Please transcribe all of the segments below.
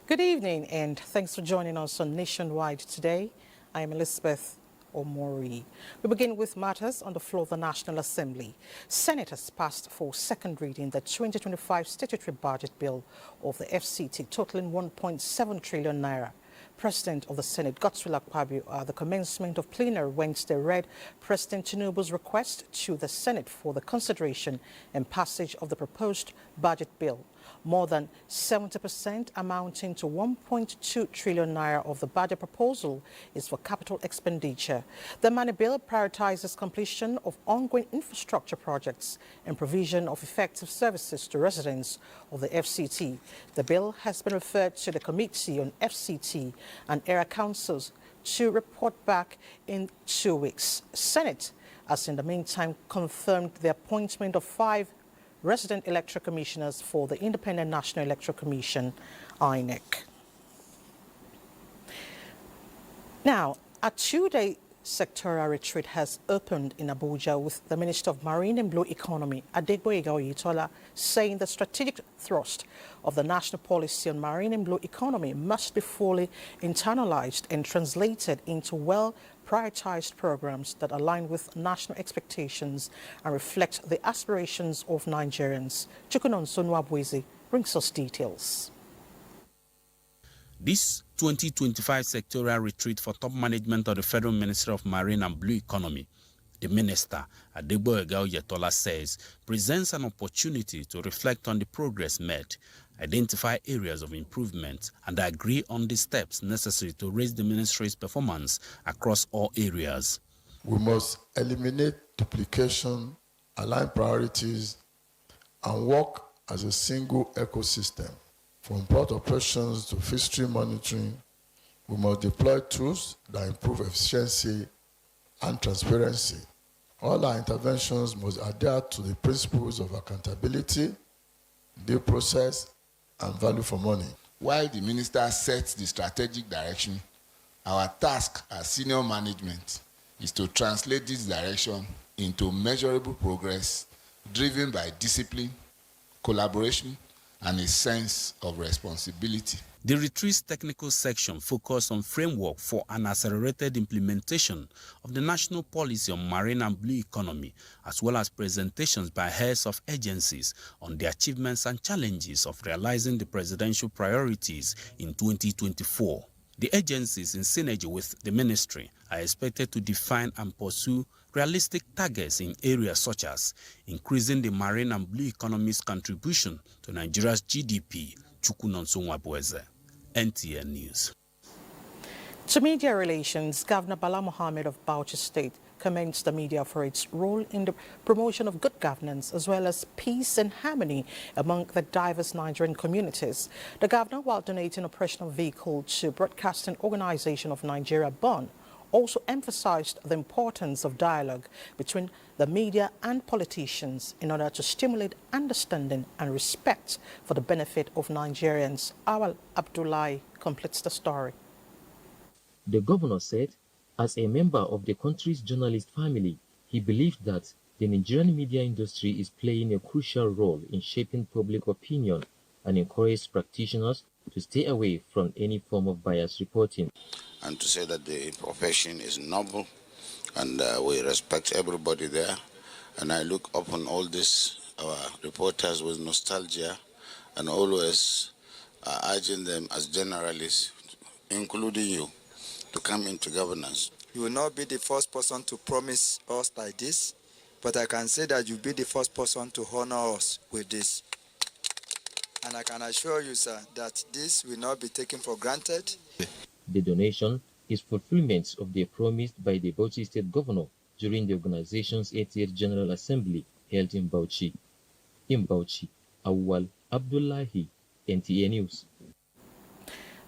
Good evening and thanks for joining us on Nationwide today. I am Elizabeth Omori. We begin with matters on the floor of the National Assembly. Senators passed for second reading the 2025 statutory budget bill of the FCT totaling 1.7 trillion naira. President of the Senate, Godswill Akpabio, at the commencement of plenary Wednesday, read President Tinubu's request to the Senate for the consideration and passage of the proposed budget bill. More than 70%, amounting to 1.2 trillion naira of the budget proposal, is for capital expenditure. The money bill prioritizes completion of ongoing infrastructure projects and provision of effective services to residents of the FCT. The bill has been referred to the Committee on FCT and Area Councils to report back in 2 weeks. Senate has in the meantime confirmed the appointment of 5 resident electoral commissioners for the Independent National Electoral Commission, INEC. Now, a 2-day sectorial retreat has opened in Abuja with the Minister of Marine and Blue Economy, Adegboyega Oyetola, saying the strategic thrust of the national policy on marine and blue economy must be fully internalized and translated into well-prioritized programs that align with national expectations and reflect the aspirations of Nigerians. Chukwunonso Nwabweze brings us details. This 2025 sectorial retreat for top management of the Federal Ministry of Marine and Blue Economy, the Minister, Adegboyega Oyetola, says, presents an opportunity to reflect on the progress made, identify areas of improvement, and agree on the steps necessary to raise the ministry's performance across all areas. We must eliminate duplication, align priorities, and work as a single ecosystem. From port operations to fishery monitoring, we must deploy tools that improve efficiency and transparency. All our interventions must adhere to the principles of accountability, due process, and value for money. While the minister sets the strategic direction, our task as senior management is to translate this direction into measurable progress driven by discipline, collaboration, and a sense of responsibility. The retreat's technical section focused on framework for an accelerated implementation of the national policy on marine and blue economy, as well as presentations by heads of agencies on the achievements and challenges of realizing the presidential priorities in 2024. The agencies, in synergy with the ministry, are expected to define and pursue realistic targets in areas such as increasing the marine and blue economy's contribution to Nigeria's GDP. Chukwunonso Nwabweze, NTN News. To media relations, Governor Bala Mohammed of Bauchi State commends the media for its role in the promotion of good governance as well as peace and harmony among the diverse Nigerian communities. The governor, while donating a operational vehicle to Broadcasting Organization of Nigeria, BON, also emphasized the importance of dialogue between the media and politicians in order to stimulate understanding and respect for the benefit of Nigerians. Awal Abdullahi completes the story. The governor said, as a member of the country's journalist family, he believed that the Nigerian media industry is playing a crucial role in shaping public opinion and encouraged practitioners to stay away from any form of bias reporting. And to say that the profession is noble and we respect everybody there. And I look upon all these reporters with nostalgia and always urging them as generalists, including you, to come into governance. You will not be the first person to promise us like this, but I can say that you'll be the first person to honor us with this. And I can assure you, sir, that this will not be taken for granted. The donation is fulfillment of the promise by the Bauchi State Governor during the organization's 80th General Assembly held in Bauchi. In Bauchi, Awal Abdullahi, NTA News.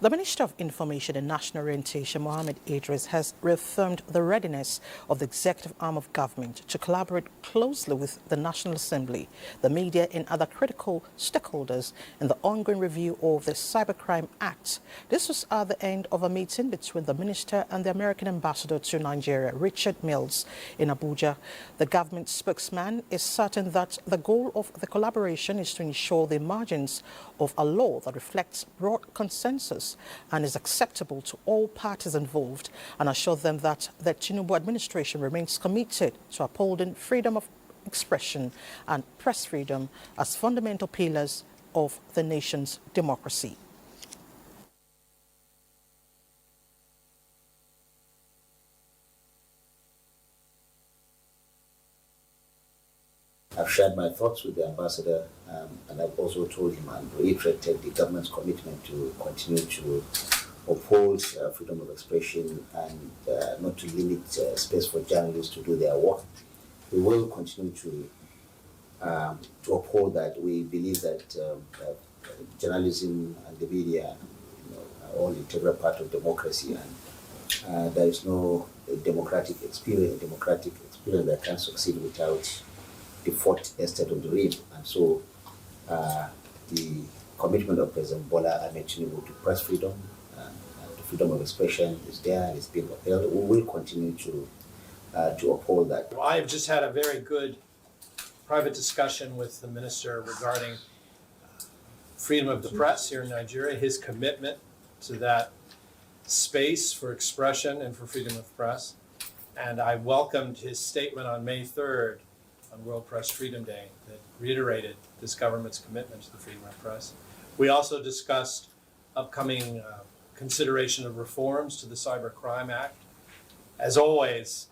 The Minister of Information and National Orientation, Mohammed Idris, has reaffirmed the readiness of the executive arm of government to collaborate closely with the National Assembly, the media and other critical stakeholders in the ongoing review of the Cybercrime Act. This was at the end of a meeting between the minister and the American ambassador to Nigeria, Richard Mills, in Abuja. The government spokesman is certain that the goal of the collaboration is to ensure the emergence of a law that reflects broad consensus and is acceptable to all parties involved, and assure them that the Tinubu administration remains committed to upholding freedom of expression and press freedom as fundamental pillars of the nation's democracy. I've shared my thoughts with the ambassador, and I've also told him and reiterated the government's commitment to continue to uphold freedom of expression and not to limit space for journalists to do their work. We will continue to uphold that. We believe that journalism and the media, are all integral part of democracy, and there is no democratic experience that can succeed without the fourth estate of the realm. And so the commitment of President Bola Ahmed Tinubu to press freedom and to freedom of expression is there and it's being upheld. We will continue to uphold that. I've just had a very good private discussion with the minister regarding freedom of the press here in Nigeria, his commitment to that space for expression and for freedom of press. And I welcomed his statement on May 3rd on World Press Freedom Day that reiterated this government's commitment to the freedom of press. We also discussed upcoming consideration of reforms to the Cybercrime Act. As always,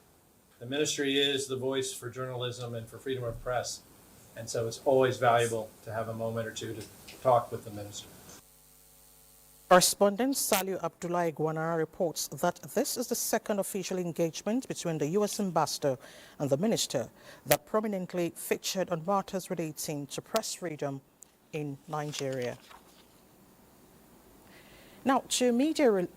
the ministry is the voice for journalism and for freedom of press, and so it's always valuable to have a moment or two to talk with the minister. Correspondent Saliu Abdullah Iguana reports that this is the second official engagement between the U.S. ambassador and the minister that prominently featured on matters relating to press freedom in Nigeria. Now, to military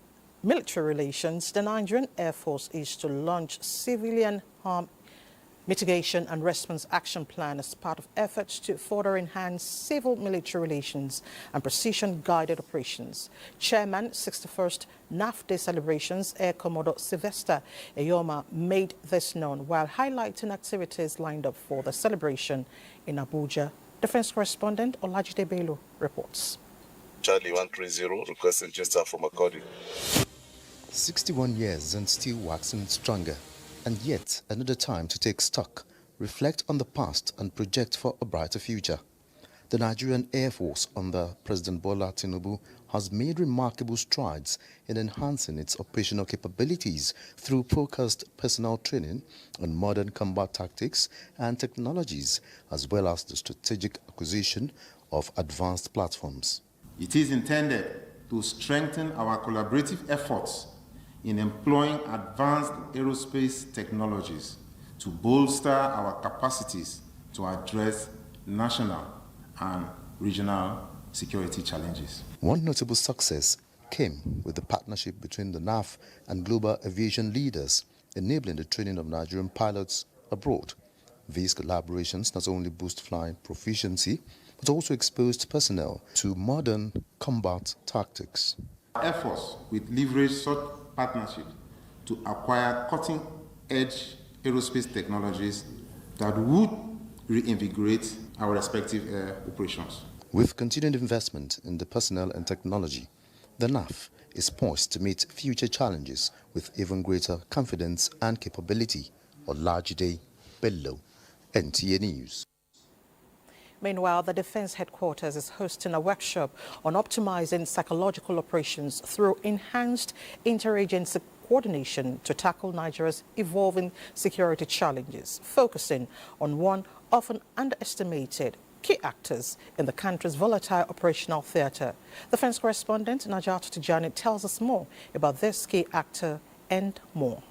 relations, the Nigerian Air Force is to launch civilian harm mitigation and response action plan as part of efforts to further enhance civil-military relations and precision-guided operations. Chairman, 61st NAF Day celebrations, Air Commodore Sylvester Eyoma made this known while highlighting activities lined up for the celebration in Abuja. Defense correspondent Olajide Bello reports. Charlie 130 requesting gesture from accordion. 61 years and still waxing stronger. And yet another time to take stock, reflect on the past and project for a brighter future. The Nigerian Air Force under President Bola Tinubu has made remarkable strides in enhancing its operational capabilities through focused personnel training on modern combat tactics and technologies, as well as the strategic acquisition of advanced platforms. It is intended to strengthen our collaborative efforts in employing advanced aerospace technologies to bolster our capacities to address national and regional security challenges. One notable success came with the partnership between the NAF and global aviation leaders, enabling the training of Nigerian pilots abroad. These collaborations not only boost flying proficiency, but also exposed personnel to modern combat tactics. Our efforts will leverage such partnership to acquire cutting-edge aerospace technologies that would reinvigorate our respective air operations. With continued investment in the personnel and technology, the NAF is poised to meet future challenges with even greater confidence and capability. Olajide Bello, NTA News. Meanwhile, the Defense Headquarters is hosting a workshop on optimizing psychological operations through enhanced interagency coordination to tackle Nigeria's evolving security challenges, focusing on one often underestimated key actors in the country's volatile operational theatre. Defense correspondent Najat Tijani tells us more about this key actor and more.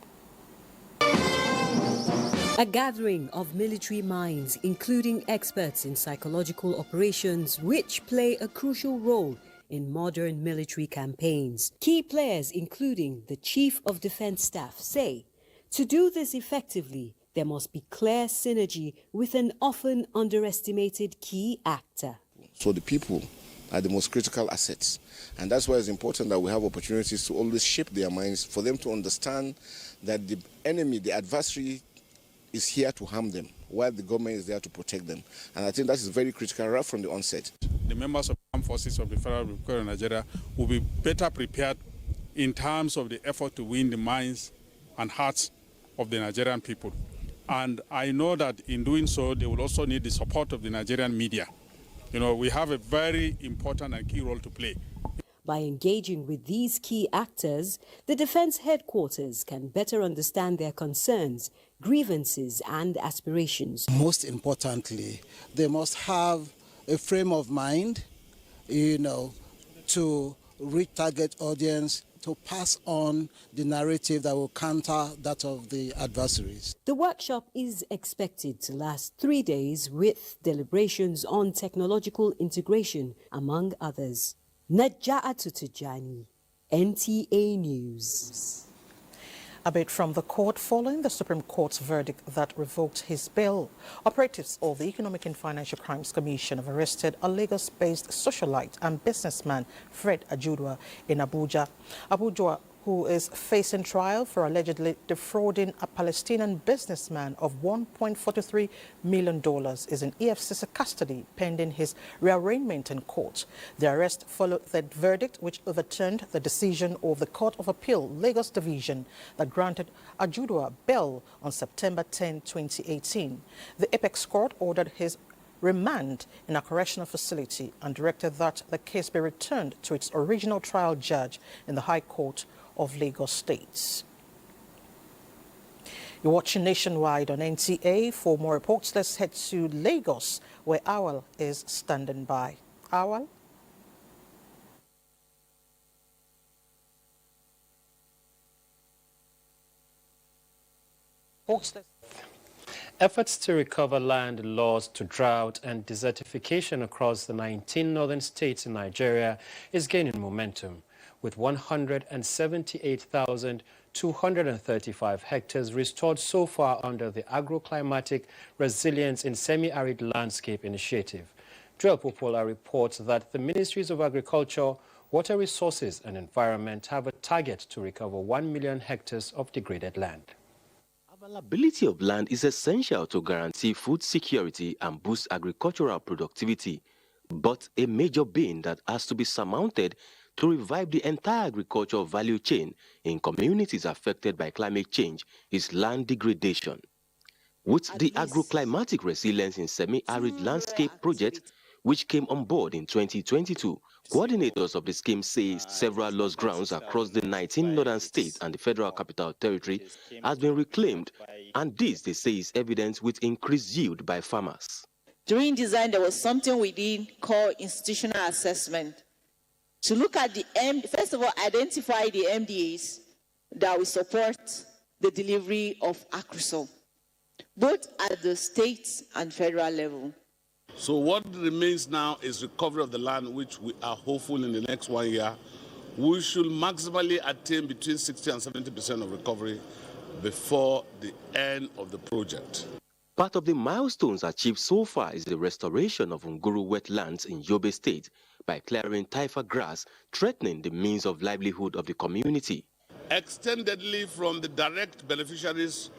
A gathering of military minds, including experts in psychological operations, which play a crucial role in modern military campaigns. Key players, including the Chief of Defense Staff, say to do this effectively, there must be clear synergy with an often underestimated key actor. So the people are the most critical assets. And that's why it's important that we have opportunities to always shape their minds for them to understand that the enemy, the adversary, is here to harm them, while the government is there to protect them. And I think that is very critical right from the onset. The members of the armed forces of the Federal Republic of Nigeria will be better prepared in terms of the effort to win the minds and hearts of the Nigerian people. And I know that in doing so, they will also need the support of the Nigerian media. You know, we have a very important and key role to play. By engaging with these key actors, the Defense Headquarters can better understand their concerns, grievances and aspirations. Most importantly, they must have a frame of mind, to reach target audience, to pass on the narrative that will counter that of the adversaries. The workshop is expected to last 3 days with deliberations on technological integration, among others. Naja'atu Tijani, NTA News. A bit from the court following the Supreme Court's verdict that revoked his bail. Operatives of the Economic and Financial Crimes Commission have arrested a Lagos-based socialite and businessman, Fred Ajudua, in Abuja. Abuja, who is facing trial for allegedly defrauding a Palestinian businessman of $1.43 million, is in EFCC custody pending his rearraignment in court. The arrest followed the verdict which overturned the decision of the Court of Appeal, Lagos Division, that granted Ajudua bail on September 10, 2018. The Apex Court ordered his remand in a correctional facility and directed that the case be returned to its original trial judge in the High Court of Lagos State. You're watching Nationwide on NTA. For more reports, let's head to Lagos, where Awal is standing by. Awal? Efforts to recover land lost to drought and desertification across the 19 northern states in Nigeria is gaining momentum, with 178,235 hectares restored so far under the Agroclimatic Resilience in Semi-Arid Landscape Initiative. Joel Popola reports that the Ministries of Agriculture, Water Resources and Environment have a target to recover 1 million hectares of degraded land. Availability of land is essential to guarantee food security and boost agricultural productivity, but a major bane that has to be surmounted to revive the entire agricultural value chain in communities affected by climate change is land degradation. With the Agroclimatic Resilience in Semi-Arid Landscape project, which came on board in 2022, coordinators of the scheme say several lost grounds across the 19 northern states and the Federal Capital Territory has been reclaimed, and this, they say, is evident with increased yield by farmers. During design, there was something we did call institutional assessment. To look at first of all, identify the MDAs that will support the delivery of AgriSol, both at the state and federal level. So what remains now is recovery of the land, which we are hopeful in the next 1 year. We should maximally attain between 60 and 70% of recovery before the end of the project. Part of the milestones achieved so far is the restoration of Nguru wetlands in Yobe State by clearing taifa grass, threatening the means of livelihood of the community. Extendedly from the direct beneficiaries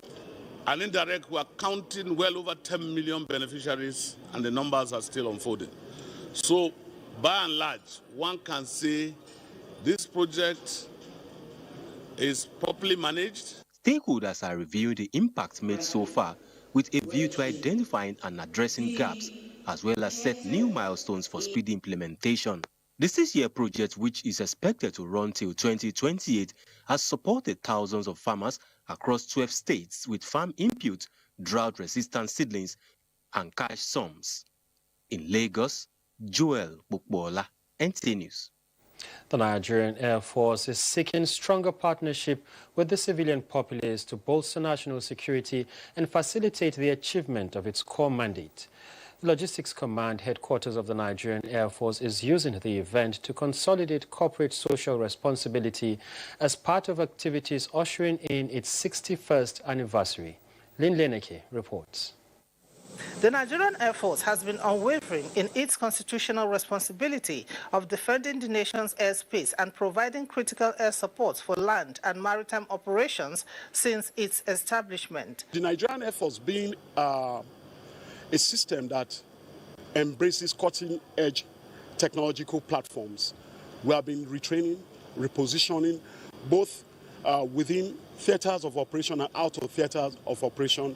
and indirect, we are counting well over 10 million beneficiaries, and the numbers are still unfolding. So, by and large, one can say this project is properly managed. Stakeholders are reviewing the impact made so far with a view to identifying and addressing gaps, as well as set new milestones for speedy implementation. The 6-year project, which is expected to run till 2028, has supported thousands of farmers across 12 states with farm inputs, drought-resistant seedlings, and cash sums. In Lagos, Joel Popola, NTA News. The Nigerian Air Force is seeking stronger partnership with the civilian populace to bolster national security and facilitate the achievement of its core mandate. Logistics Command, headquarters of the Nigerian Air Force, is using the event to consolidate corporate social responsibility as part of activities ushering in its 61st anniversary. Lynn Leneke reports. The Nigerian Air Force has been unwavering in its constitutional responsibility of defending the nation's airspace and providing critical air support for land and maritime operations since its establishment. The Nigerian Air Force being a system that embraces cutting-edge technological platforms, we have been retraining, repositioning, both within theaters of operation and out of theaters of operation.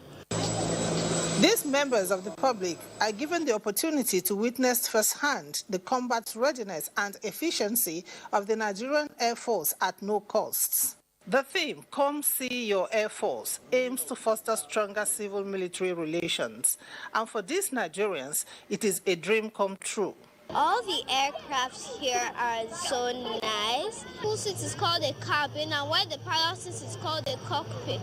These members of the public are given the opportunity to witness firsthand the combat readiness and efficiency of the Nigerian Air Force at no costs. The theme, Come See Your Air Force, aims to foster stronger civil-military relations. And for these Nigerians, it is a dream come true. All the aircrafts here are so nice. The whole seat is called a cabin, and where the pilot sits is called a cockpit.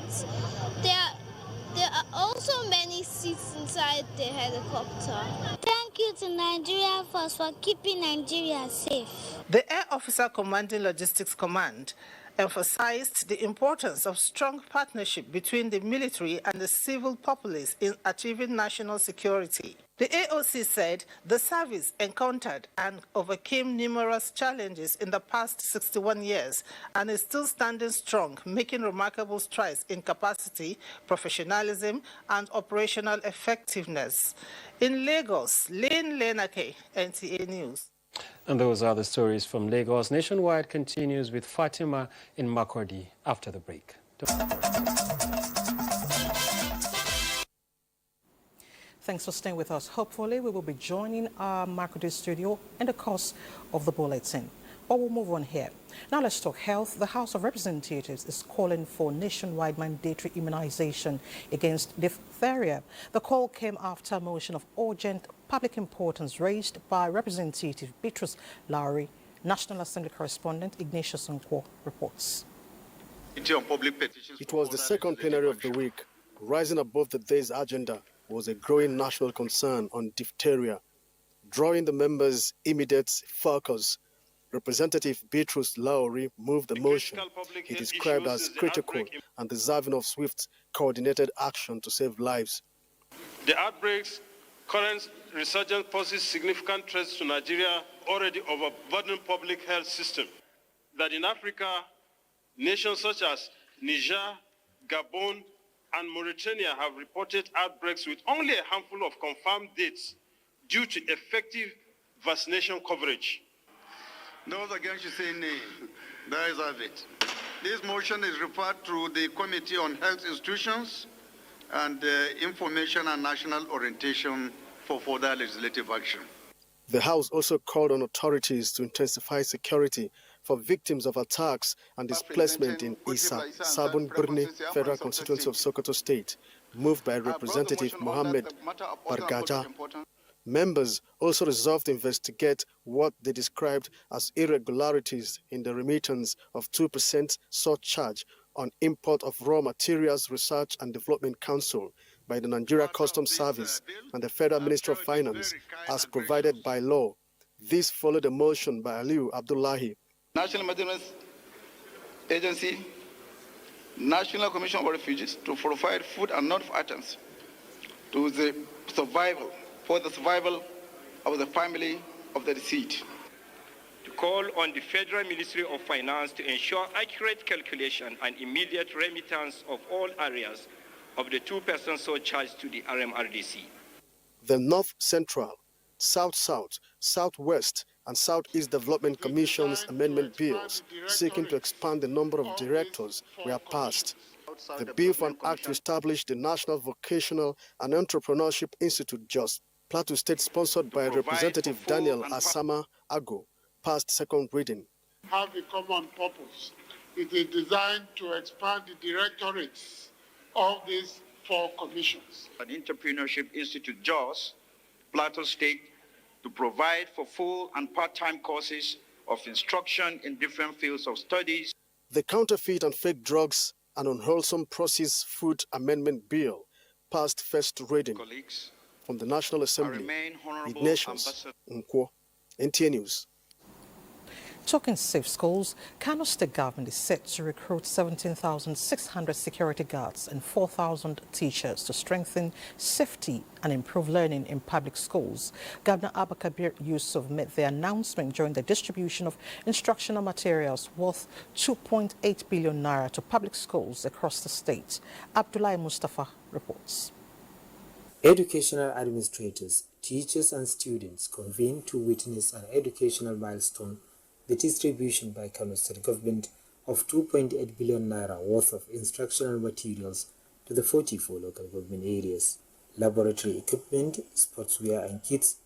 There are also many seats inside the helicopter. Thank you to Nigeria Force for keeping Nigeria safe. The Air Officer Commanding Logistics Command emphasized the importance of strong partnership between the military and the civil populace in achieving national security. The AOC said the service encountered and overcame numerous challenges in the past 61 years and is still standing strong, making remarkable strides in capacity, professionalism, and operational effectiveness. In Lagos, Lynn Leneke, NTA News. And those are the stories from Lagos. Nationwide continues with Fatima in Makurdi after the break. Thanks for staying with us. Hopefully, we will be joining our Makurdi studio in the course of the bulletin. But we'll move on here. Now let's talk health. The House of Representatives is calling for nationwide mandatory immunization against diphtheria. The call came after a motion of urgent public importance raised by Representative Beatrice Lowry. National Assembly correspondent Ignatius Nkwo reports. It was the second plenary of the week. Rising above the day's agenda was a growing national concern on diphtheria. Drawing the members' immediate focus, Representative Beatrice Lowry moved the motion he described as critical and deserving of swift, coordinated action to save lives. The outbreak's current resurgence poses significant threats to Nigeria, already overburdened public health system. That in Africa, nations such as Niger, Gabon, and Mauritania have reported outbreaks with only a handful of confirmed deaths due to effective vaccination coverage. Those against you say nay. There is of it. This motion is referred to the Committee on Health Institutions and Information and National Orientation for further legislative action. The House also called on authorities to intensify security for victims of attacks and displacement in Isa, Sabon Birni Federal Constituency of Sokoto State, moved by Representative Mohammed Bargaja. Members also resolved to investigate what they described as irregularities in the remittance of 2% surcharge on import of raw materials Research and Development Council by the Nigeria Customs Service and the Federal Ministry of Finance as provided by law. This followed a motion by Aliu Abdullahi. National Maintenance Agency, National Commission for Refugees to provide food and non-food items to the survival of the family of the deceased. To call on the Federal Ministry of Finance to ensure accurate calculation and immediate remittance of all areas of the 2% surcharge to the RMRDC. The North Central, South-South, Southwest, and Southeast Development Commission's amendment bills seeking to expand the number of directors were passed. The bill for an act to establish the National Vocational and Entrepreneurship Institute JOS, Plateau State, sponsored by Representative Daniel Asama Ago, passed second reading. Have a common purpose. It is designed to expand the directorates of these 4 commissions. An Entrepreneurship Institute JOS, Plateau State, to provide for full and part-time courses of instruction in different fields of studies. The Counterfeit and Fake Drugs and Unwholesome Processed Food Amendment Bill passed first reading. From the National Assembly, remain honorable Lead Nations, Nkwo, NTA News. Talking safe schools, Kano State Government is set to recruit 17,600 security guards and 4,000 teachers to strengthen safety and improve learning in public schools. Governor Abba Kabir Yusuf made the announcement during the distribution of instructional materials worth 2.8 billion naira to public schools across the state. Abdullahi Mustafa reports. Educational administrators, teachers and students convened to witness an educational milestone, the distribution by Kano State Government of 2.8 billion naira worth of instructional materials to the 44 local government areas. Laboratory equipment, sportswear and kits,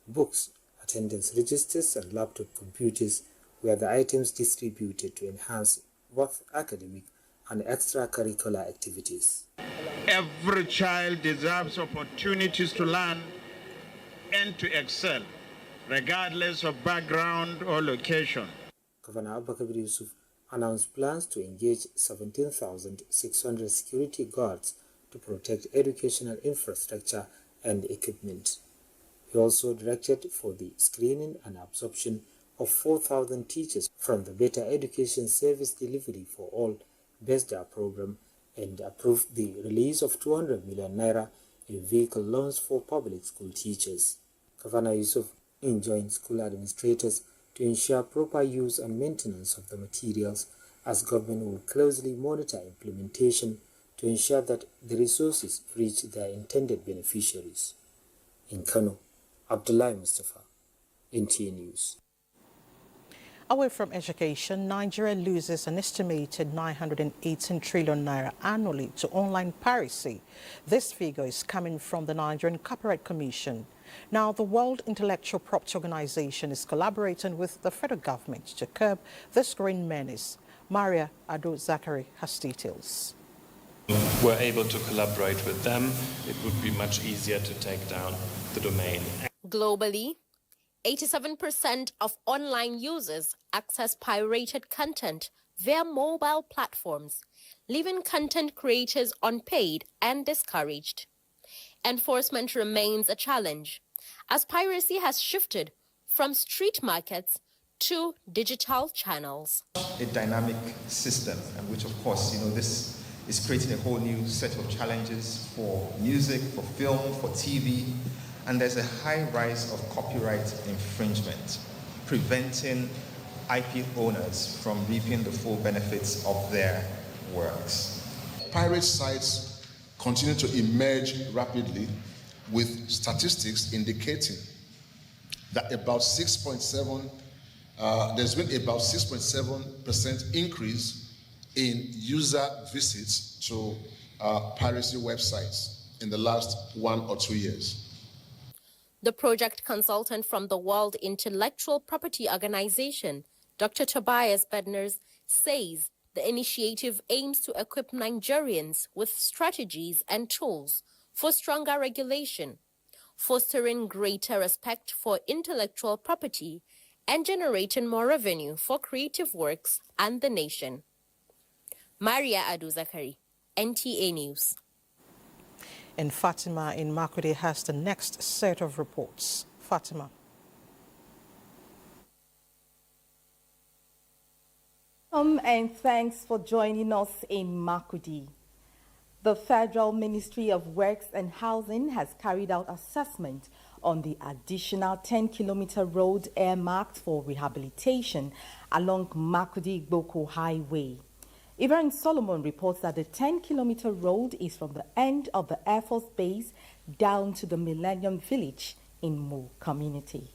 books, attendance registers and laptop computers were the items distributed to enhance both academic and extracurricular activities. Every child deserves opportunities to learn and to excel, regardless of background or location. Governor Abba Kabir Yusuf announced plans to engage 17,600 security guards to protect educational infrastructure and equipment. He also directed for the screening and absorption of 4,000 teachers from the Better Education Service Delivery for All BESDA program and approved the release of 200 million naira in vehicle loans for public school teachers. Governor Yusuf enjoined school administrators to ensure proper use and maintenance of the materials, as government will closely monitor implementation to ensure that the resources reach their intended beneficiaries. In Kano, Abdullahi Mustafa, NTA News. Away from education, Nigeria loses an estimated 918 trillion naira annually to online piracy. This figure is coming from the Nigerian Copyright Commission. Now, the World Intellectual Property Organization is collaborating with the federal government to curb this growing menace. Maria Ado-Zakari has details. We're able to collaborate with them. It would be much easier to take down the domain. Globally, 87% of online users access pirated content via mobile platforms, leaving content creators unpaid and discouraged. Enforcement remains a challenge, as piracy has shifted from street markets to digital channels. A dynamic system, and which of course, this is creating a whole new set of challenges for music, for film, for TV, and there's a high rise of copyright infringement, preventing IP owners from reaping the full benefits of their works. Pirate sites continue to emerge rapidly, with statistics indicating that there's been about 6.7% increase in user visits to piracy websites in the last 1 or 2 years. The project consultant from the World Intellectual Property Organization, Dr. Tobias Bedners, says the initiative aims to equip Nigerians with strategies and tools for stronger regulation, fostering greater respect for intellectual property, and generating more revenue for creative works and the nation. Maria Ado-Zakari, NTA News. And Fatima in Makurdi has the next set of reports. Fatima. And thanks for joining us in Makurdi. The Federal Ministry of Works and Housing has carried out assessment on the additional 10-kilometer road earmarked for rehabilitation along Makurdi-Gboko Highway. Ibrahim Solomon reports that the 10-kilometer road is from the end of the Air Force Base down to the Millennium Village in Mu community.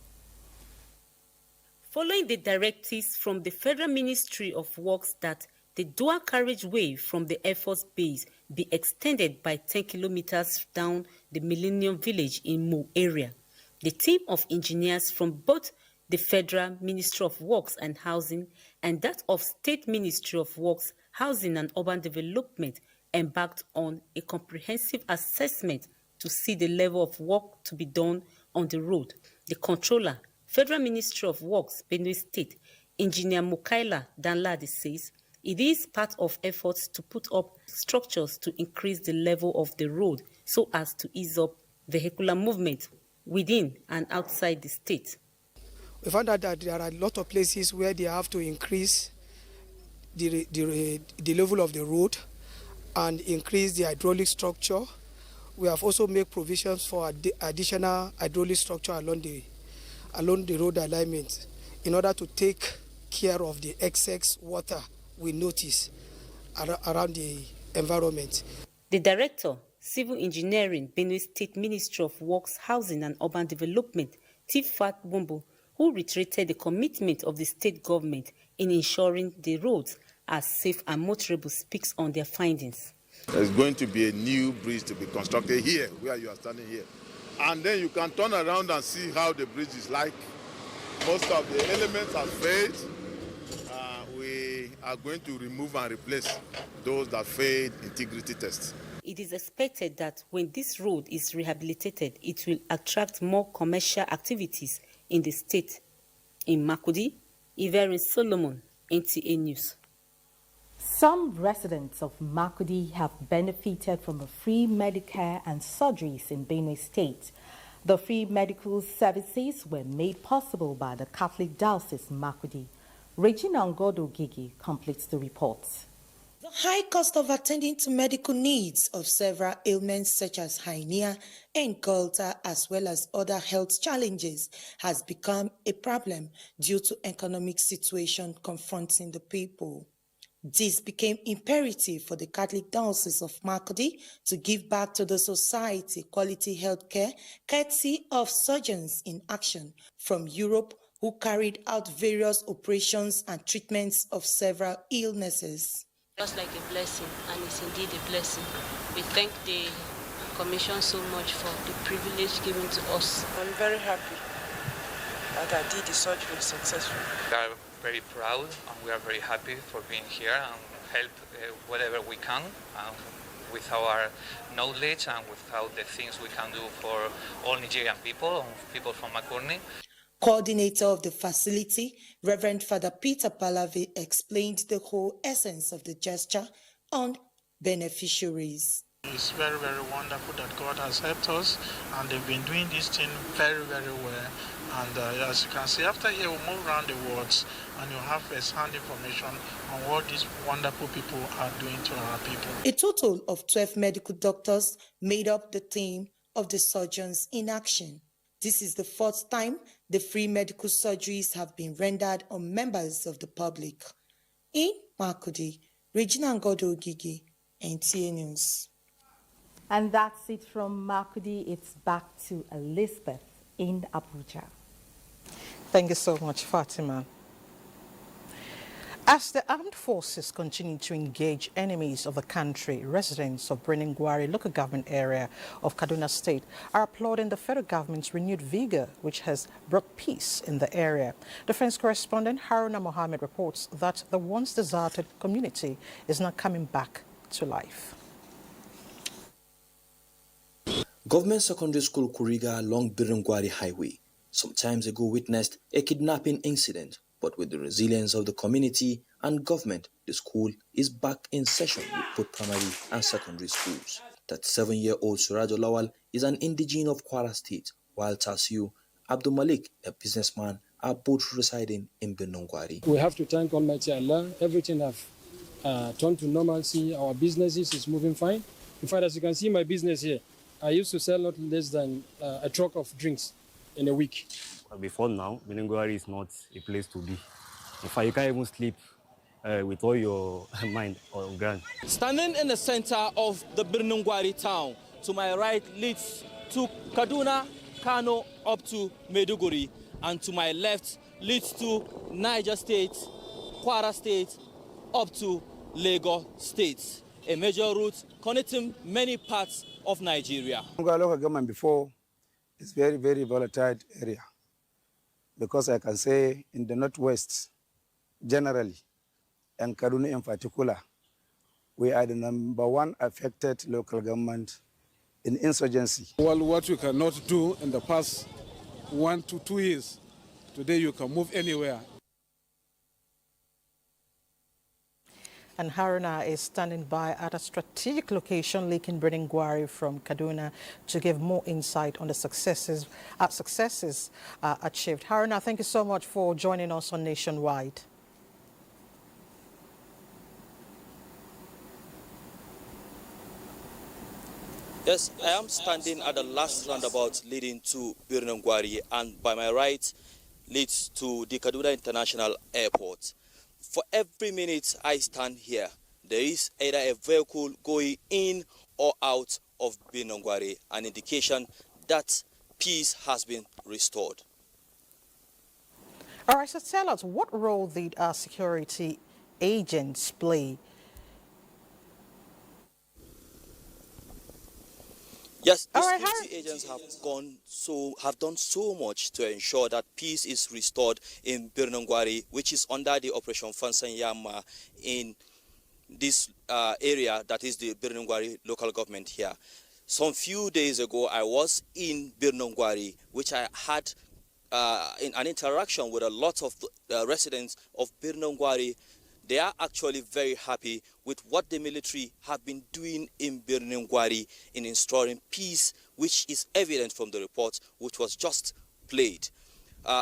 Following the directives from the Federal Ministry of Works that the dual carriageway from the Air Force Base be extended by 10 kilometers down the Millennium Village in Mu area, the team of engineers from both the Federal Ministry of Works and Housing and that of State Ministry of Works, Housing and Urban Development embarked on a comprehensive assessment to see the level of work to be done on the road. The controller, Federal Ministry of Works, Benue State, Engineer Mukaila Danladi says it is part of efforts to put up structures to increase the level of the road so as to ease up vehicular movement within and outside the state. We found out that there are a lot of places where they have to increase the level of the road and increase the hydraulic structure. We have also made provisions for additional hydraulic structure along the road alignment in order to take care of the excess water we notice around the environment. The Director, Civil Engineering, Benue State Ministry of Works, Housing and Urban Development, Tifat Bumbo, who reiterated the commitment of the state government in ensuring the roads are safe and motorable, speaks on their findings. There's going to be a new bridge to be constructed here, where you are standing here. And then you can turn around and see how the bridge is like. Most of the elements have failed. We are going to remove and replace those that failed integrity tests. It is expected that when this road is rehabilitated, it will attract more commercial activities in the state. In Makurdi, Iverin Solomon, NTA News. Some residents of Makurdi have benefited from the free Medicare and surgeries in Benue State. The free medical services were made possible by the Catholic Diocese Makurdi. Regina Ngodo Gigi completes the report. The high cost of attending to medical needs of several ailments such as hernia and goiter, as well as other health challenges, has become a problem due to economic situation confronting the people. This became imperative for the Catholic Diocese of Makurdi to give back to the society quality health care, courtesy of surgeons in action from Europe who carried out various operations and treatments of several illnesses. Just like a blessing, and it's indeed a blessing. We thank the Commission so much for the privilege given to us. I'm very happy that I did the surgery successfully. We are very proud and we are very happy for being here and help whatever we can with our knowledge and without the things we can do for all Nigerian people and people from Makurdi. Coordinator of the facility, Reverend Father Peter Palave, explained the whole essence of the gesture on beneficiaries. It's very, very wonderful that God has helped us, and they've been doing this thing very, very well. And as you can see, after here we'll move around the wards and you'll have first-hand information on what these wonderful people are doing to our people. A total of 12 medical doctors made up the team of the surgeons in action. This is the fourth time the free medical surgeries have been rendered on members of the public. In Makurdi, Regina Ngodo Gigi, NTA News. And that's it from Makurdi. It's back to Elizabeth in Abuja. Thank you so much, Fatima. As the armed forces continue to engage enemies of the country, residents of Birnin-Gwari local government area of Kaduna State are applauding the federal government's renewed vigor, which has brought peace in the area. Defense correspondent Haruna Mohammed reports that the once deserted community is now coming back to life. Government Secondary School Kuriga along Birnin-Gwari Highway some time ago witnessed a kidnapping incident. But with the resilience of the community and government, the school is back in session with both primary and secondary schools. 37-year-old Suraj Lawal is an indigene of Kwara State, while Tasiu Abdul Malik, a businessman, are both residing in Birnin-Gwari. We have to thank Almighty Allah. Everything have turned to normalcy. Our businesses is moving fine. In fact, as you can see my business here, I used to sell not less than a truck of drinks in a week. Before now, Birnin-Gwari is not a place to be. In fact, you can't even sleep with all your mind on ground. Standing in the center of the Birnin-Gwari town, to my right leads to Kaduna, Kano, up to Maiduguri, and to my left leads to Niger State, Kwara State, up to Lagos State, a major route connecting many parts of Nigeria. Local government before is very, very volatile area, because I can say in the Northwest generally, and Kaduna in particular, we are the #1 affected local government in insurgency. Well, what you cannot do in the past 1 to 2 years, today you can move anywhere. And Haruna is standing by at a strategic location, Leakin Birnin-Gwari from Kaduna, to give more insight on the successes achieved. Haruna, thank you so much for joining us on Nationwide. Yes, I am standing at the last roundabout leading to Birnin-Gwari, and by my right leads to the Kaduna International Airport. For every minute I stand here, there is either a vehicle going in or out of Birnin-Gwari, an indication that peace has been restored. All right, so tell us, what role did our security agents play? Yes, the security agents have done so much to ensure that peace is restored in Birnin-Gwari, which is under the Operation Fansanyama in this area, that is the Birnin-Gwari local government here. Some few days ago, I was in Birnin-Gwari, which I had in an interaction with a lot of residents of Birnin-Gwari. They are actually very happy with what the military have been doing in Birnin-Gwari in installing peace, which is evident from the report, which was just played.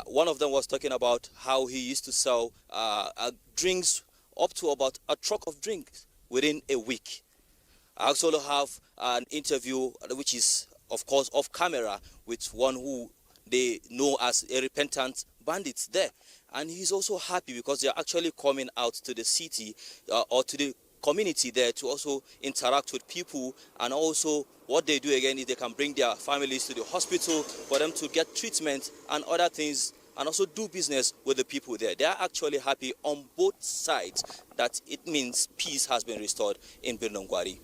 One of them was talking about how he used to sell drinks, up to about a truck of drinks within a week. I also have an interview, which is, of course, off camera, with one who they know as a repentant bandit there. And he's also happy because they're actually coming out to the city or to the community there to also interact with people. And also what they do again is they can bring their families to the hospital for them to get treatment and other things, and also do business with the people there. They are actually happy on both sides that it means peace has been restored in Birnin-Gwari.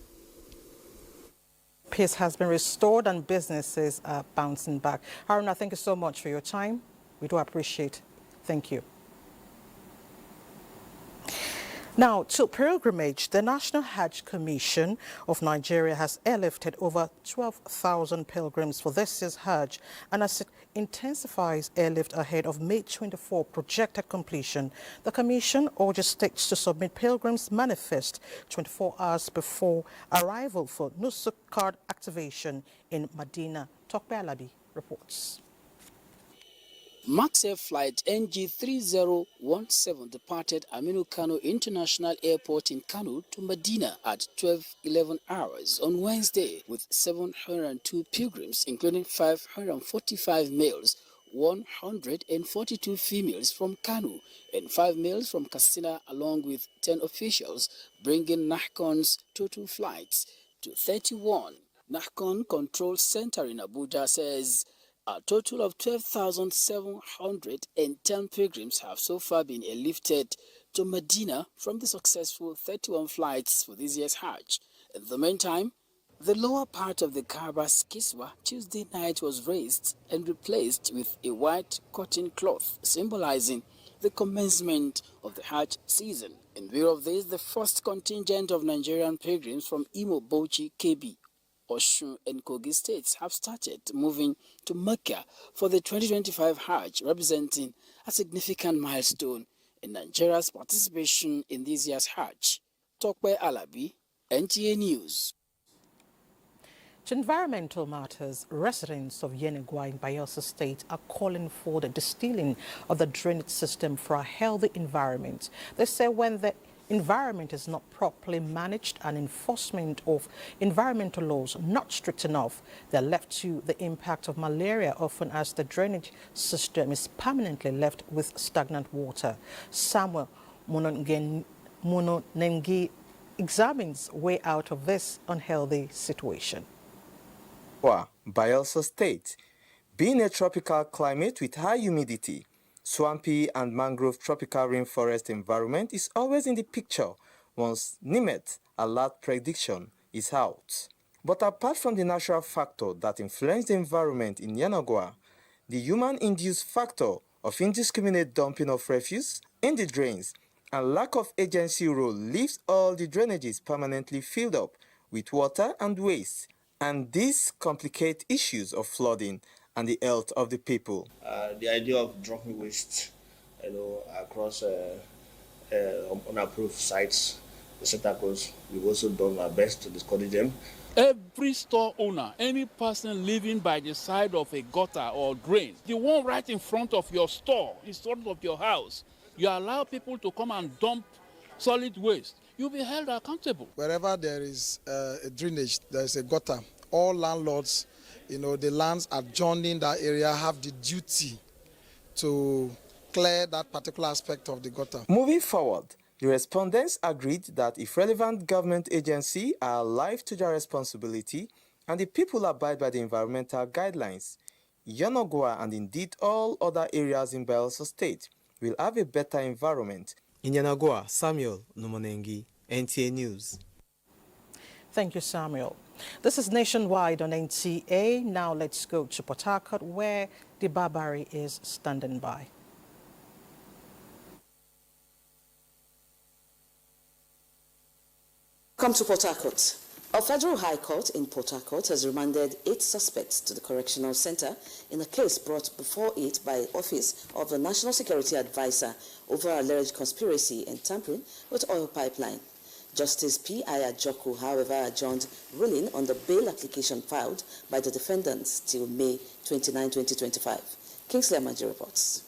Peace has been restored and businesses are bouncing back. Haruna, thank you so much for your time. We do appreciate it. Thank you. Now, to pilgrimage, the National Hajj Commission of Nigeria has airlifted over 12,000 pilgrims for this year's Hajj, and as it intensifies airlift ahead of May 24 projected completion, the Commission urges states to submit pilgrims' manifest 24 hours before arrival for Nusuk card activation in Medina. Tokpe Alabi reports. MaxAir flight NG3017 departed Aminu Kano International Airport in Kano to Medina at 12:11 hours on Wednesday with 702 pilgrims, including 545 males, 142 females from Kano, and 5 males from Katsina, along with 10 officials, bringing NAHCON's total flights to 31. NAHCON Control Center in Abuja says a total of 12,710 pilgrims have so far been airlifted to Medina from the successful 31 flights for this year's Hajj. In the meantime, the lower part of the Kaaba's Kiswa Tuesday night was raised and replaced with a white cotton cloth, symbolizing the commencement of the Hajj season. In view of this, the first contingent of Nigerian pilgrims from Imo, Bauchi, Kebbi, Osun and Kogi states have started moving to Mecca for the 2025 Hajj, representing a significant milestone in Nigeria's participation in this year's Hajj. Tokpe Alabi, NTA News. To environmental matters, residents of Yenegua in Bayelsa State are calling for the distilling of the drainage system for a healthy environment. They say when the environment is not properly managed and enforcement of environmental laws not strict enough, they're left to the impact of malaria, often as the drainage system is permanently left with stagnant water. Samuel Munonengi examines way out of this unhealthy situation. Bayelsa State, being a tropical climate with high humidity, swampy and mangrove tropical rainforest environment is always in the picture once NIMET alert prediction is out. But apart from the natural factor that influence the environment in Yenagua, the human-induced factor of indiscriminate dumping of refuse in the drains and lack of agency role leaves all the drainages permanently filled up with water and waste, and this complicates issues of flooding and the health of the people. The idea of dropping waste, across unapproved sites receptacles. We've also done our best to discourage them. Every store owner, any person living by the side of a gutter or drain, the one right in front of your store, in front of your house, you allow people to come and dump solid waste, you'll be held accountable. Wherever there is a drainage, there is a gutter, all landlords, the lands adjoining that area have the duty to clear that particular aspect of the gutter. Moving forward, the respondents agreed that if relevant government agencies are alive to their responsibility and the people abide by the environmental guidelines, Yenagoa and indeed all other areas in Bayelsa State will have a better environment. In Yenagoa, Samuel Numonengi, NTA News. Thank you, Samuel. This is Nationwide on NTA. Now let's go to Port Harcourt, where the Barbary is standing by. Come to Port Harcourt. A federal high court in Port Harcourt has remanded 8 suspects to the correctional center in a case brought before it by Office of the National Security Advisor over alleged conspiracy and tampering with oil pipeline. Justice P. Ayajoko, however, adjourned ruling on the bail application filed by the defendants till May 29, 2025. Kingsley Amaji reports.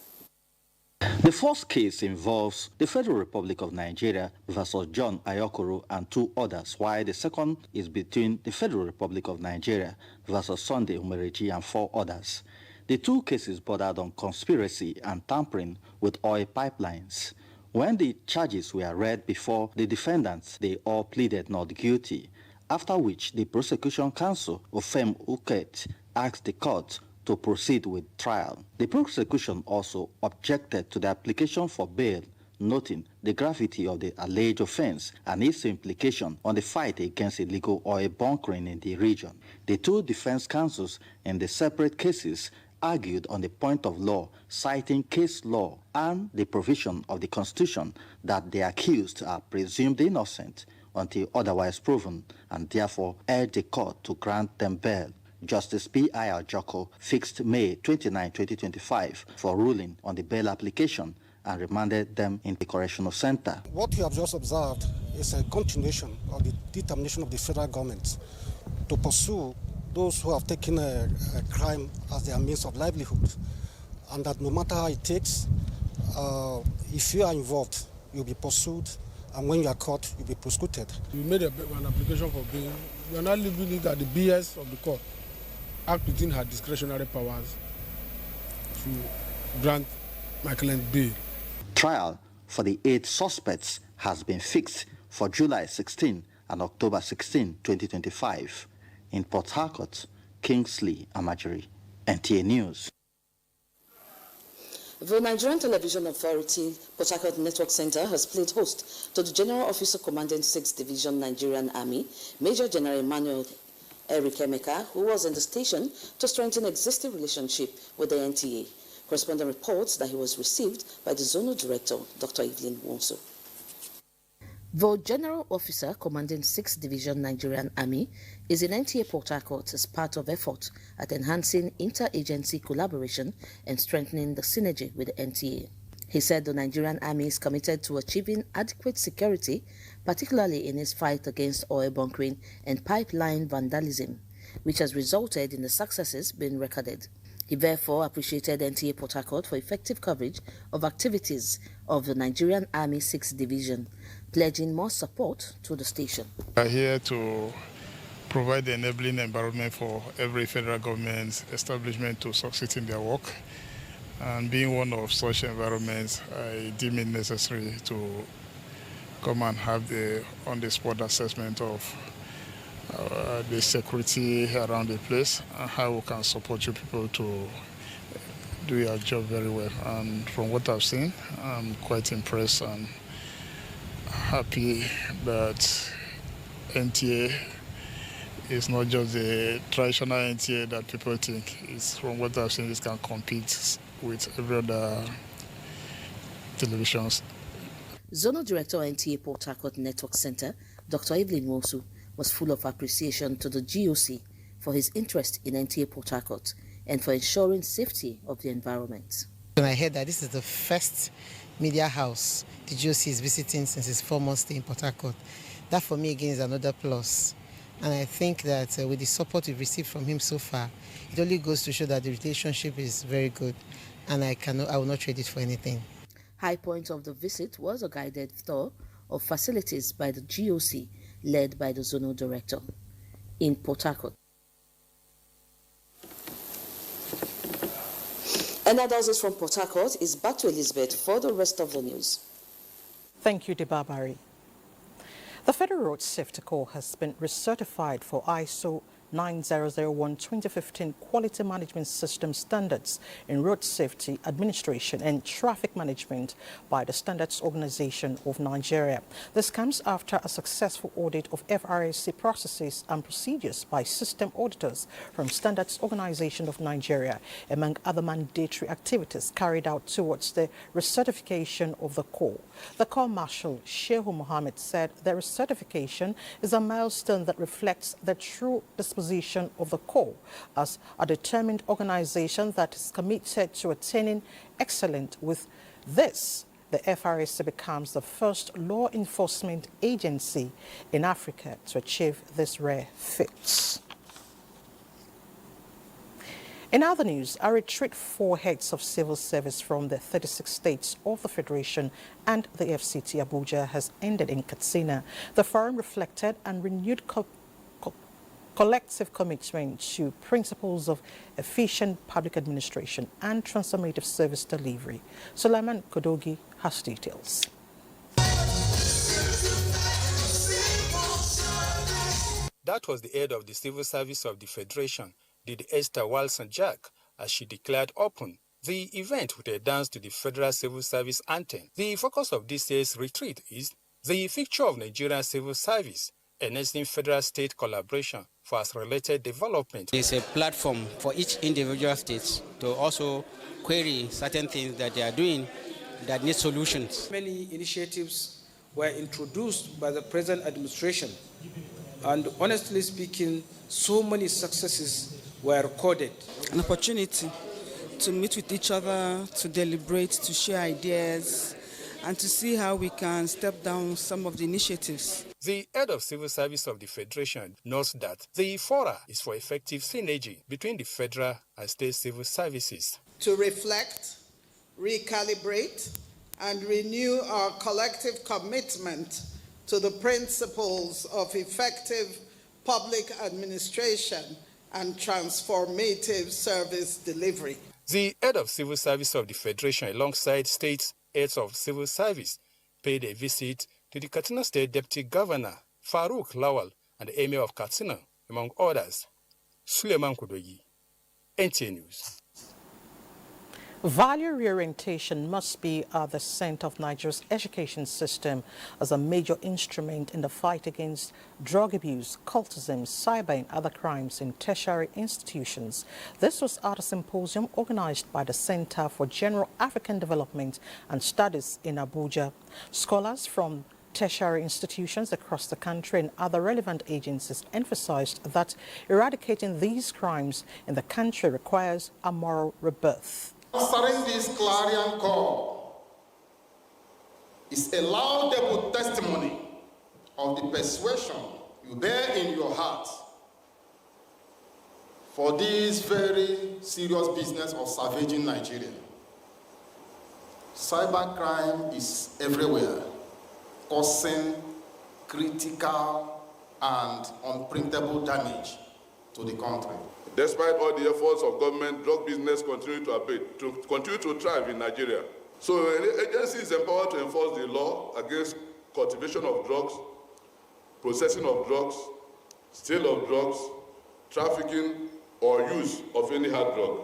The first case involves the Federal Republic of Nigeria versus John Ayokoro and 2 others, while the second is between the Federal Republic of Nigeria versus Sunday Umerechi and 4 others. The 2 cases bordered on conspiracy and tampering with oil pipelines. When the charges were read before the defendants, they all pleaded not guilty, after which the prosecution counsel, Ofem Uket, asked the court to proceed with trial. The prosecution also objected to the application for bail, noting the gravity of the alleged offense and its implication on the fight against illegal oil bunkering in the region. The 2 defense counsels in the separate cases argued on the point of law, citing case law and the provision of the Constitution that the accused are presumed innocent until otherwise proven, and therefore urged the court to grant them bail. Justice P. Ayajoko fixed May 29, 2025 for ruling on the bail application and remanded them in the correctional center. What we have just observed is a continuation of the determination of the federal government to pursue those who have taken a crime as their means of livelihood, and that no matter how it takes, if you are involved, you'll be pursued, and when you are caught, you'll be prosecuted. We made an application for bail. We are not leaving it at the BS of the court. Act within her discretionary powers to grant my client bail. Trial for the 8 suspects has been fixed for July 16 and October 16, 2025. In Port Harcourt, Kingsley Amajiri, NTA News. The Nigerian Television Authority Port Harcourt Network Center has played host to the General Officer Commanding 6th Division Nigerian Army, Major General Emmanuel Eric Emeka, who was in the station to strengthen existing relationship with the NTA. Correspondent reports that he was received by the Zonal Director, Dr. Evelyn Wonso. The General Officer commanding 6th Division Nigerian Army is in NTA Port Harcourt as part of effort at enhancing interagency collaboration and strengthening the synergy with the NTA. He said the Nigerian Army is committed to achieving adequate security, particularly in its fight against oil bunkering and pipeline vandalism, which has resulted in the successes being recorded. He therefore appreciated NTA Port Harcourt for effective coverage of activities of the Nigerian Army 6th Division, pledging more support to the station. We are here to provide the enabling environment for every federal government establishment to succeed in their work. And being one of such environments, I deem it necessary to come and have the on-the-spot assessment of the security around the place and how we can support you people to do your job very well. And from what I've seen, I'm quite impressed and happy that NTA is not just the traditional NTA that people think. It's, from what I've seen, it can compete with every other televisions. Zonal Director NTA Port Harcourt Network Center, Dr. Evelyn Wonso, was full of appreciation to the GOC for his interest in NTA Port Harcourt and for ensuring safety of the environment. When I heard that this is the first media house the GOC is visiting since his former stay in Port Harcourt, That for me again is another plus. And I think that with the support we've received from him so far, it only goes to show that the relationship is very good, and I will not trade it for anything. High point of the visit was a guided tour of facilities by the GOC, led by the zonal director in Port Harcourt. And that does it from Port Harcourt. Is back to Elizabeth for the rest of the news. Thank you, Debabari. The Federal Road Safety Corps has been recertified for ISO 9001-2015 Quality Management System Standards in Road Safety Administration and Traffic Management by the Standards Organization of Nigeria. This comes after a successful audit of FRSC processes and procedures by system auditors from Standards Organization of Nigeria, among other mandatory activities carried out towards the recertification of the Corps. The Corps Marshal Shehu Mohammed said the recertification is a milestone that reflects the true disposition of the Corps as a determined organization that is committed to attaining excellence. With this, the FRSC becomes the first law enforcement agency in Africa to achieve this rare feat. In other news, a retreat for heads of civil service from the 36 states of the Federation and the FCT Abuja has ended in Katsina. The forum reflected and renewed collective commitment to principles of efficient public administration and transformative service delivery. Sulaiman Kodogi has details. That was the head of the Civil Service of the Federation, Did Esther Wilson-Jack, as she declared open the event with a dance to the Federal Civil Service anthem. The focus of this year's retreat is the future of Nigerian civil service, enhancing federal-state collaboration for its related development. It's a platform for each individual state to also query certain things that they are doing that need solutions. Many initiatives were introduced by the present administration, and honestly speaking, so many successes were recorded. An opportunity to meet with each other, to deliberate, to share ideas, and to see how we can step down some of the initiatives. The head of civil service of the Federation notes that the fora is for effective synergy between the federal and state civil services. To reflect, recalibrate, and renew our collective commitment to the principles of effective public administration and transformative service delivery. The head of civil service of the Federation, alongside state heads of civil service, paid a visit to the Katsina State Deputy Governor, Farouk Lawal, and the Emir of Katsina, among others. Suleiman Kudogi, NTA News. Value reorientation must be at the center of Nigeria's education system as a major instrument in the fight against drug abuse, cultism, cyber and other crimes in tertiary institutions. This was at a symposium organized by the Center for General African Development and Studies in Abuja. Scholars from tertiary institutions across the country and other relevant agencies emphasized that eradicating these crimes in the country requires a moral rebirth. Answering this clarion call is a laudable testimony of the persuasion you bear in your heart for this very serious business of savaging Nigeria. Cybercrime is everywhere, causing critical and unprintable damage to the country. Despite all the efforts of government, drug business continue to thrive in Nigeria. So the agency is empowered to enforce the law against cultivation of drugs, processing of drugs, sale of drugs, trafficking, or use of any hard drug.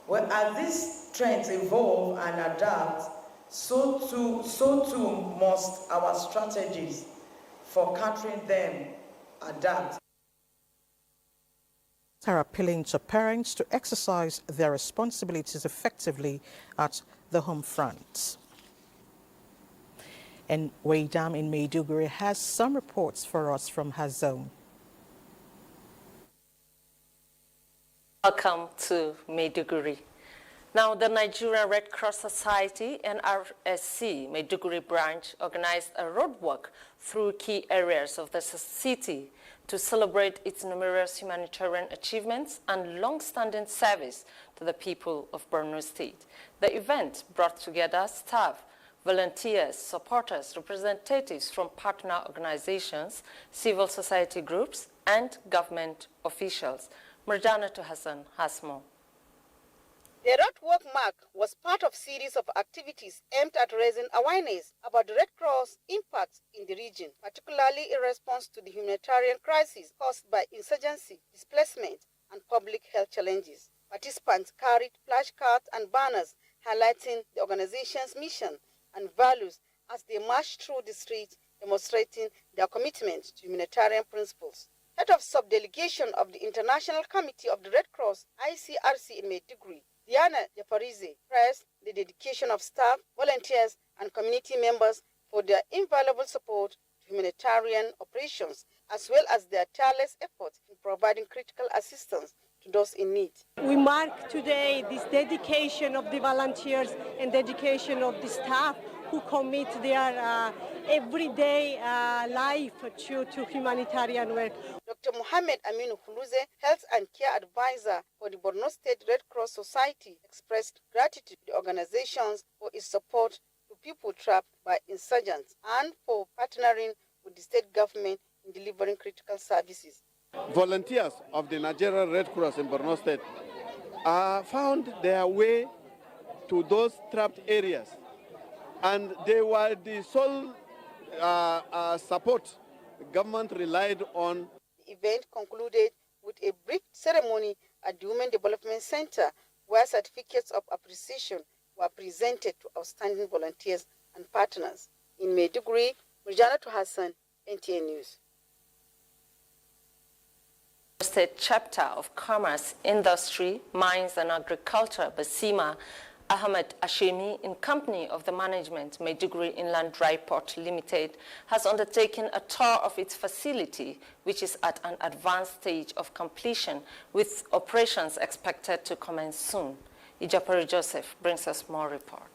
Well, as these trends evolve and adapt, so too must our strategies for countering them adapt. Are appealing to parents to exercise their responsibilities effectively at the home front. And Waydam in Maiduguri has some reports for us from her zone. Welcome to Maiduguri. Now, the Nigerian Red Cross Society NRSC Maiduguri branch organized a roadwalk through key areas of the city to celebrate its numerous humanitarian achievements and long-standing service to the people of Borno State. The event brought together staff, volunteers, supporters, representatives from partner organizations, civil society groups, and government officials. Murjana Hassan has more. The roadwalk mark was part of a series of activities aimed at raising awareness about the Red Cross impact in the region, particularly in response to the humanitarian crisis caused by insurgency, displacement, and public health challenges. Participants carried flashcards and banners highlighting the organization's mission and values as they marched through the streets, demonstrating their commitment to humanitarian principles. Head of Subdelegation of the International Committee of the Red Cross, ICRC in Maiduguri, Diana Jafarize, praised the dedication of staff, volunteers, and community members for their invaluable support to humanitarian operations, as well as their tireless efforts in providing critical assistance to those in need. We mark today this dedication of the volunteers and dedication of the staff who commit their everyday life to humanitarian work. Dr. Mohammed Aminu Huluze, Health and Care Advisor for the Borno State Red Cross Society, expressed gratitude to the organizations for its support to people trapped by insurgents and for partnering with the state government in delivering critical services. Volunteers of the Nigerian Red Cross in Borno State found their way to those trapped areas, and they were the sole support the government relied on. The event concluded with a brief ceremony at the Women Development Center, where certificates of appreciation were presented to outstanding volunteers and partners. In Maiduguri, Murjana Hassan, NTA News. State chapter of Commerce, Industry, Mines and Agriculture, Basima, Ahmed Ashemi, in company of the management Maiduguri Inland Dry Port Limited, has undertaken a tour of its facility, which is at an advanced stage of completion, with operations expected to commence soon. Ijapari Joseph brings us more report.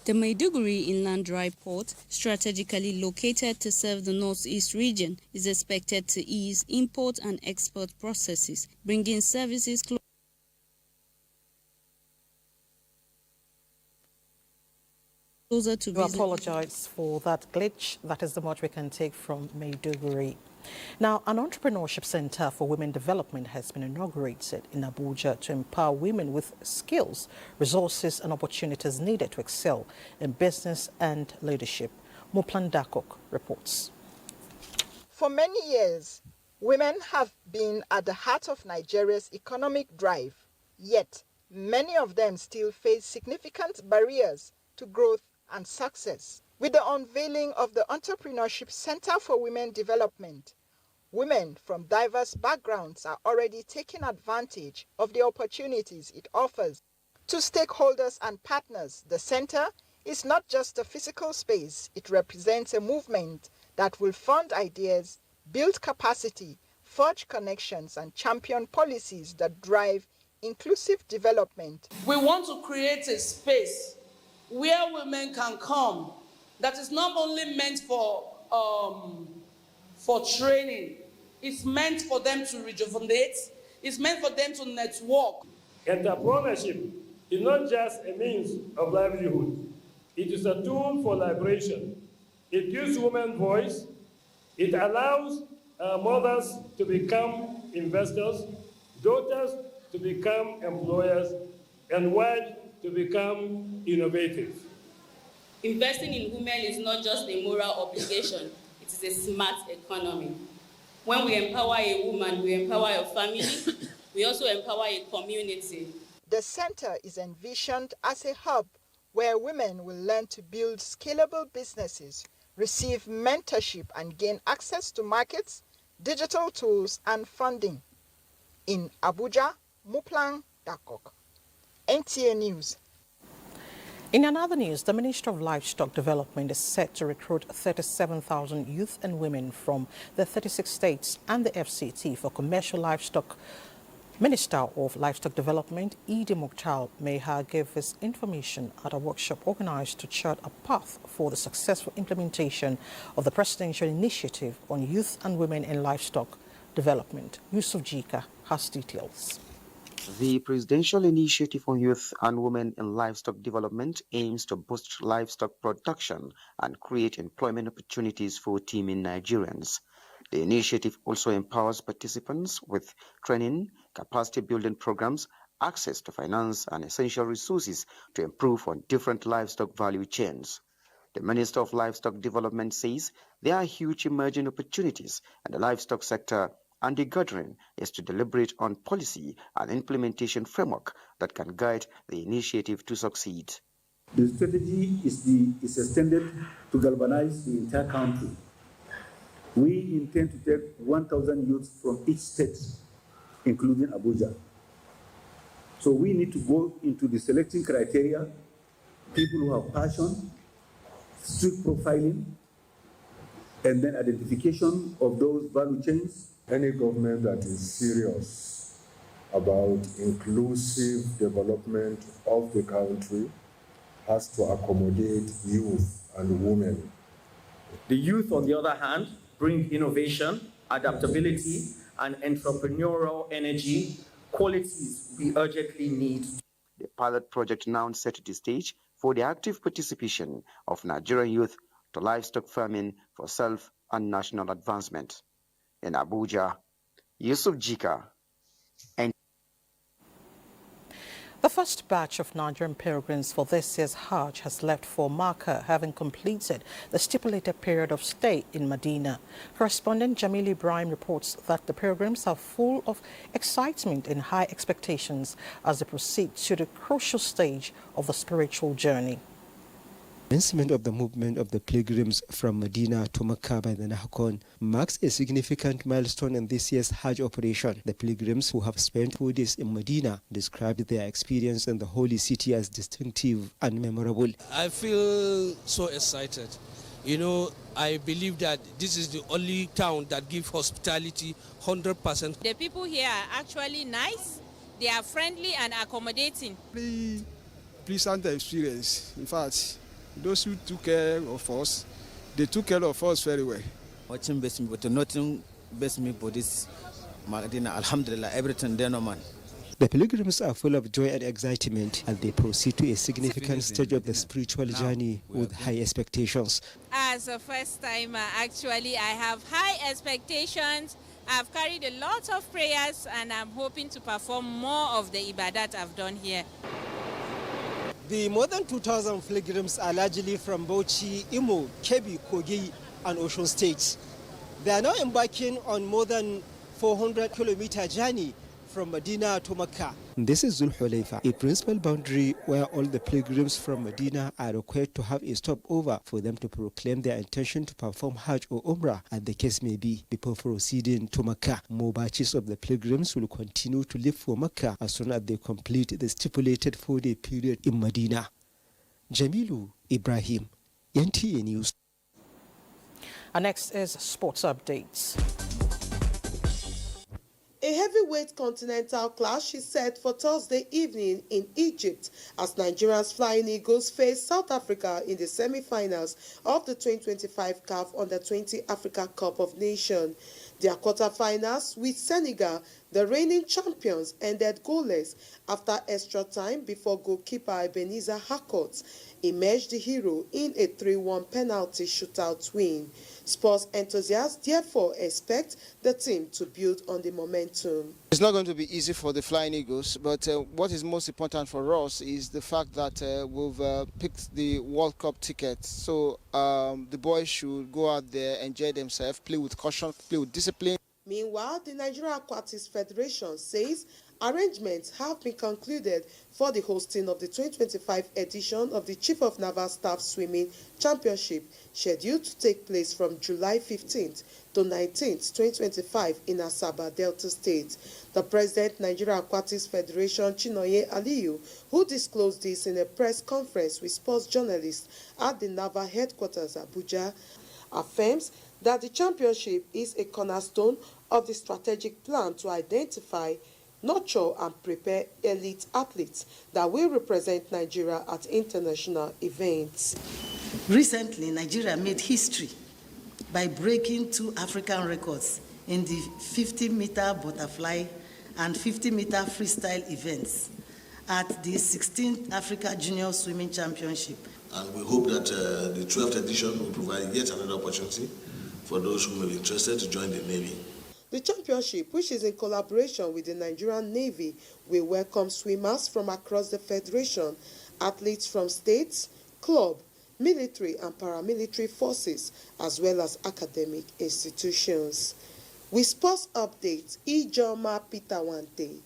The Maiduguri Inland Dry Port, strategically located to serve the northeast region, is expected to ease import and export processes, bringing services closer to business. We apologize for that glitch. That is the much we can take from Maiduguri. Now, an entrepreneurship center for women development has been inaugurated in Abuja to empower women with skills, resources and opportunities needed to excel in business and leadership. Muplan Dakok reports. For many years, women have been at the heart of Nigeria's economic drive, yet many of them still face significant barriers to growth and success. With the unveiling of the Entrepreneurship Center for Women Development, women from diverse backgrounds are already taking advantage of the opportunities it offers. To stakeholders and partners, the center is not just a physical space. It represents a movement that will fund ideas, build capacity, forge connections, and champion policies that drive inclusive development. We want to create a space where women can come that is not only meant for training, it's meant for them to rejuvenate, it's meant for them to network. Entrepreneurship is not just a means of livelihood. It is a tool for liberation. It gives women voice. It allows mothers to become investors, daughters to become employers, and wives to become innovative. Investing in women is not just a moral obligation, it is a smart economy. When we empower a woman, we empower a family, we also empower a community. The center is envisioned as a hub where women will learn to build scalable businesses, receive mentorship, and gain access to markets, digital tools, and funding. In Abuja, Muplang Dakok, NTA News. In another news, the Ministry of Livestock Development is set to recruit 37,000 youth and women from the 36 states and the FCT for commercial livestock Minister of Livestock Development, Idi Mukhtar Meha, gave this information at a workshop organized to chart a path for the successful implementation of the presidential initiative on youth and women in livestock development. Yusuf Jika has details. The Presidential Initiative on Youth and Women in Livestock Development aims to boost livestock production and create employment opportunities for teeming Nigerians. The initiative also empowers participants with training, capacity building programs, access to finance and essential resources to improve on different livestock value chains. The Minister of Livestock Development says there are huge emerging opportunities in the livestock sector, and the gathering is to deliberate on policy and implementation framework that can guide the initiative to succeed. The strategy is extended to galvanize the entire country. We intend to take 1,000 youths from each state, including Abuja. So we need to go into the selecting criteria, people who have passion, strict profiling, and then identification of those value chains. Any government that is serious about inclusive development of the country has to accommodate youth and women. The youth, on the other hand, bring innovation, adaptability, and entrepreneurial energy, qualities we urgently need. The pilot project now set the stage for the active participation of Nigerian youth to livestock farming for self and national advancement. In Abuja, Yusuf Jika. The first batch of Nigerian pilgrims for this year's Hajj has left for Makkah, having completed the stipulated period of stay in Medina. Correspondent Jamil Ibrahim reports that the pilgrims are full of excitement and high expectations as they proceed to the crucial stage of the spiritual journey. Commencement of the movement of the pilgrims from Medina to Mecca by the Nahakon marks a significant milestone in this year's Hajj operation. The pilgrims, who have spent 4 days in Medina, described their experience in the holy city as distinctive and memorable. I feel so excited. You know, I believe that this is the only town that gives hospitality 100%. The people here are actually nice. They are friendly and accommodating. Really pleasant experience. In fact, those who took care of us, they took care of us very well. Watching best me, but nothing best me for this Medina. Alhamdulillah, everything there, no man. The pilgrims are full of joy and excitement as they proceed to a significant stage of the spiritual journey with high expectations. As a first timer, actually, I have high expectations. I've carried a lot of prayers and I'm hoping to perform more of the ibadat I've done here. The more than 2,000 pilgrims are largely from Bauchi, Imo, Kebbi, Kogi, and Osun states. They are now embarking on more than 400-kilometer journey from Medina to Mecca. This is Zul Hulayfa, a principal boundary where all the pilgrims from Medina are required to have a stopover for them to proclaim their intention to perform Hajj or Umrah, as the case may be, before proceeding to Mecca. More batches of the pilgrims will continue to leave for Mecca as soon as they complete the stipulated 4-day period in Medina. Jamilu Ibrahim, NTA News. And next is sports updates. A heavyweight continental clash is set for Thursday evening in Egypt as Nigeria's Flying Eagles face South Africa in the semi-finals of the 2025 CAF Under-20 Africa Cup of Nations. Their quarter-finals with Senegal, the reigning champions, ended goalless after extra time before goalkeeper Ebenezer Harcourt emerged the hero in a 3-1 penalty shootout win. Sports enthusiasts therefore expect the team to build on the momentum. It's not going to be easy for the Flying Eagles, but what is most important for us is the fact that we've picked the World Cup ticket. So the boys should go out there, enjoy themselves, play with caution, play with discipline. Meanwhile, the Nigerian Aquatics Federation says arrangements have been concluded for the hosting of the 2025 edition of the Chief of Naval Staff Swimming Championship, scheduled to take place from July 15th to 19th, 2025 in Asaba, Delta State. The President, Nigerian Aquatics Federation, Chinoye Aliyu, who disclosed this in a press conference with sports journalists at the Naval Headquarters, Abuja, affirms that the championship is a cornerstone of the strategic plan to identify, nurture and prepare elite athletes that will represent Nigeria at international events. Recently, Nigeria made history by breaking 2 African records in the 50-meter butterfly and 50-meter freestyle events at the 16th Africa Junior Swimming Championship. And we hope that the 12th edition will provide yet another opportunity for those who may be interested to join the Navy. The championship, which is in collaboration with the Nigerian Navy, will welcome swimmers from across the Federation, athletes from states, club, military and paramilitary forces, as well as academic institutions. With sports updates, Ijoma Pitawante,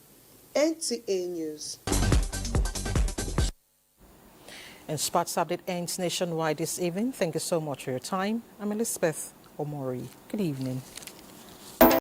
NTA News. And Sports Update ends nationwide this evening. Thank you so much for your time. I'm Elizabeth Omori. Good evening.